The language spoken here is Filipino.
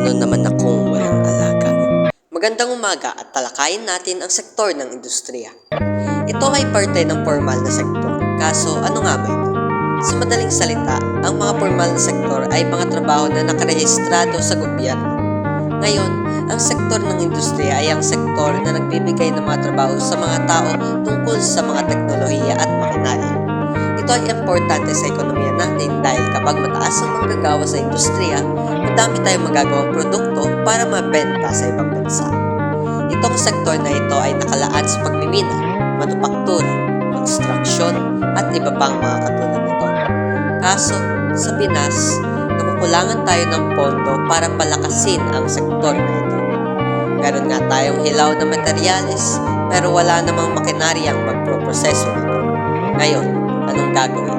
paano naman akong walang alaga? Magandang umaga at talakayin natin ang sektor ng industriya. Ito ay parte ng formal na sektor. Kaso ano nga ba ito? Sa madaling salita, ang mga formal na sektor ay mga trabaho na nakarehistrado sa gobyerno. Ngayon, ang sektor ng industriya ay ang sektor na nagbibigay ng mga trabaho sa mga tao tungkol sa mga teknolohiya at makinarya. Ito ay importante sa ekonomiya natin dahil kapag mataas ang manggagawa sa industriya, madami tayong magagawang produkto para mabenta sa ibang bansa. Itong sektor na ito ay nakalaan sa pagmimina, manufaktura, construction, at iba pang mga katulad nito. Kaso, sa Pinas, nakukulangan tayo ng pondo para palakasin ang sektor na ito. Meron nga tayong hilaw na materyales, pero wala namang makinaryang magproproseso nito. Ngayon, anong gagawin?